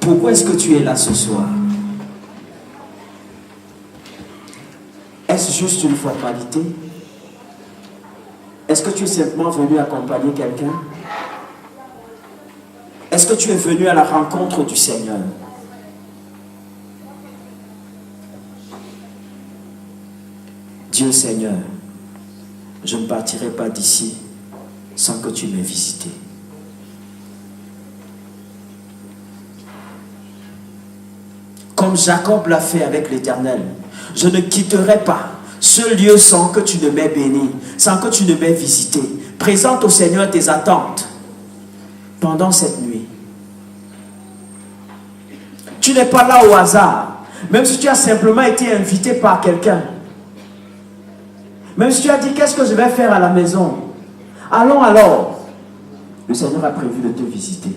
Pourquoi est-ce que tu es là ce soir? Est-ce juste une formalité? Est-ce que tu es simplement venu accompagner quelqu'un? Est-ce que tu es venu à la rencontre du Seigneur? Dieu Seigneur, je ne partirai pas d'ici sans que tu m'aies visité. Comme Jacob l'a fait avec l'Éternel, je ne quitterai pas ce lieu sans que tu ne m'aies béni, sans que tu ne m'aies visité. Présente au Seigneur tes attentes pendant cette nuit. Tu n'es pas là au hasard. Même si tu as simplement été invité par quelqu'un. Même si tu as dit, qu'est-ce que je vais faire à la maison? Allons alors. Le Seigneur a prévu de te visiter.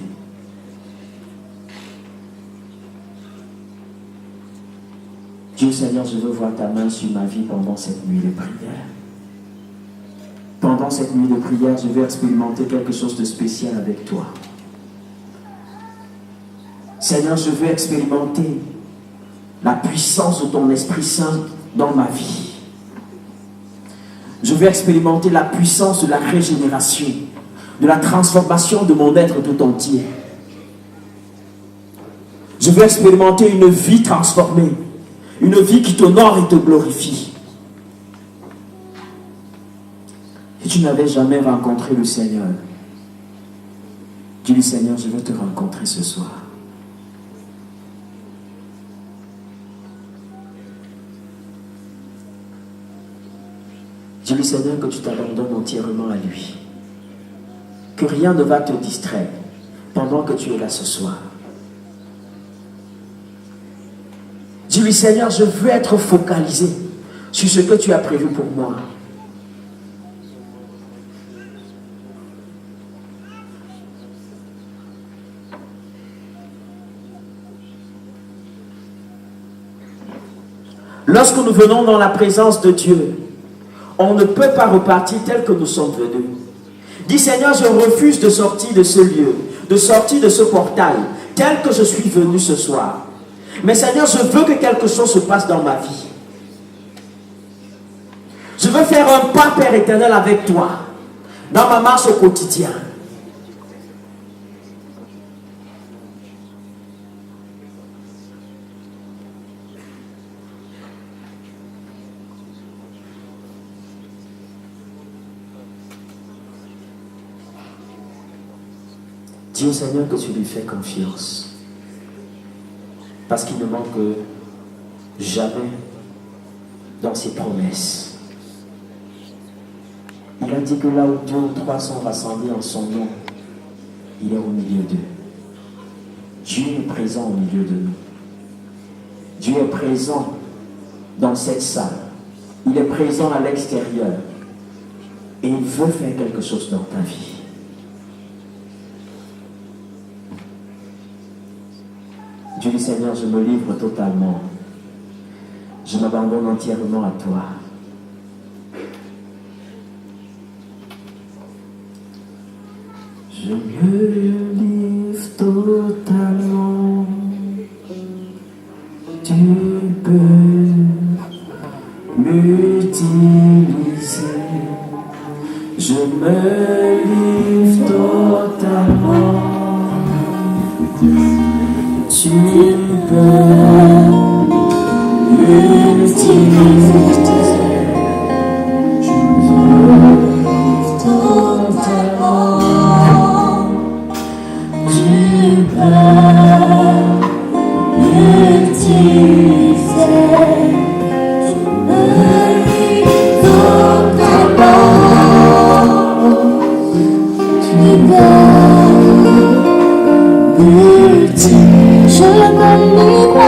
Dieu Seigneur, je veux voir ta main sur ma vie pendant cette nuit de prière. Pendant cette nuit de prière, je vais expérimenter quelque chose de spécial avec toi. Seigneur, je veux expérimenter la puissance de ton Esprit Saint dans ma vie. Je veux expérimenter la puissance de la régénération, de la transformation de mon être tout entier. Je veux expérimenter une vie transformée, une vie qui t'honore et te glorifie. Si tu n'avais jamais rencontré le Seigneur, dis-lui, Seigneur, je veux te rencontrer ce soir. Dis-lui, Seigneur, que tu t'abandonnes entièrement à lui. Que rien ne va te distraire pendant que tu es là ce soir. Dis-lui, Seigneur, je veux être focalisé sur ce que tu as prévu pour moi. Lorsque nous venons dans la présence de Dieu, on ne peut pas repartir tel que nous sommes venus. Dis, Seigneur, je refuse de sortir de ce lieu, de sortir de ce portail, tel que je suis venu ce soir. Mais Seigneur, je veux que quelque chose se passe dans ma vie. Je veux faire un pas, Père éternel, avec toi, dans ma marche au quotidien. Dis au Seigneur que tu lui fais confiance. Parce qu'il ne manque jamais dans ses promesses. Il a dit que là où 2 ou 3 sont rassemblés en son nom, il est au milieu d'eux. Dieu est présent au milieu de nous. Dieu est présent dans cette salle. Il est présent à l'extérieur. Et il veut faire quelque chose dans ta vie. Dieu dit, Seigneur, je me livre totalement. Je m'abandonne entièrement à toi. Je me livre totalement. Tu peux m'utiliser. Je me livre totalement. Tu peux m'utiliser. Je me livre totalement. Tu peux m'utiliser. Je me livre totalement. Tu peux m'utiliser. Je me livre.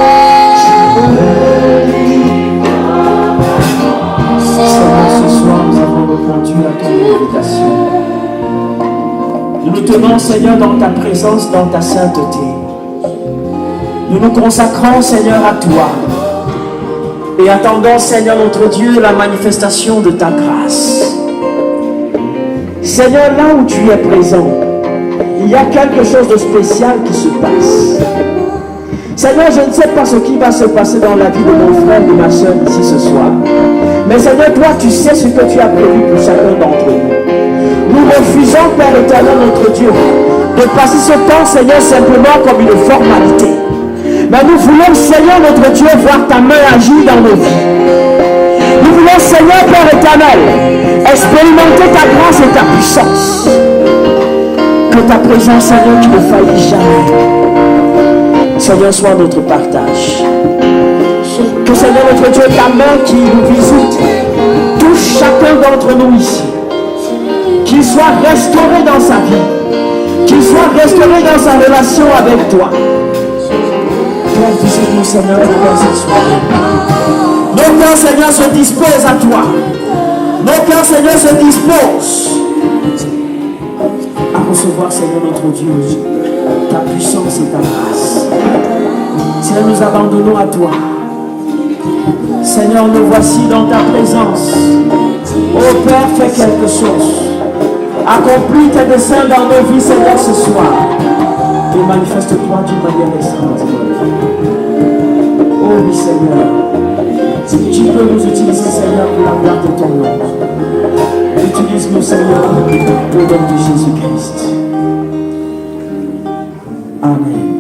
Seigneur, ce soir, nous avons répondu à ton invitation. Nous nous tenons, Seigneur, dans ta présence, dans ta sainteté. Nous nous consacrons, Seigneur, à toi. Et attendons, Seigneur, notre Dieu, la manifestation de ta grâce. Seigneur, là où tu es présent, il y a quelque chose de spécial qui se passe. Seigneur, je ne sais pas ce qui va se passer dans la vie de mon frère et de ma soeur ici ce soir. Mais Seigneur, toi, tu sais ce que tu as prévu pour chacun d'entre nous. Nous refusons, Père éternel, notre Dieu, de passer ce temps, Seigneur, simplement comme une formalité. Mais nous voulons, Seigneur, notre Dieu, voir ta main agir dans nos vies. Nous voulons, Seigneur, Père éternel, expérimenter ta grâce et ta puissance. Que ta présence, Seigneur, qui ne faillit jamais, Seigneur, soit notre partage. Que, Seigneur, notre Dieu, ta main qui nous visite, touche chacun d'entre nous ici. Qu'il soit restauré dans sa vie. Qu'il soit restauré dans sa relation avec toi. Père, visite-nous, Seigneur, dans cette soirée. Nos cœurs, Seigneur, se disposent à toi. Nos cœurs, Seigneur, se disposent à recevoir, Seigneur, notre Dieu, ta puissance et ta grâce. Seigneur, nous abandonnons à toi. Seigneur, nous voici dans ta présence. Oh Père, fais quelque chose. Accomplis tes desseins dans nos vies, Seigneur, ce soir. Et manifeste-toi d'une manière extraordinaire. Oh oui, Seigneur. Tu peux nous utiliser, Seigneur, pour la gloire de ton nom. Utilise-nous, Seigneur, au nom de Jésus-Christ. Amen.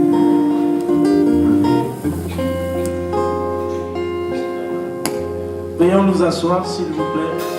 Veuillons nous asseoir, s'il vous plaît.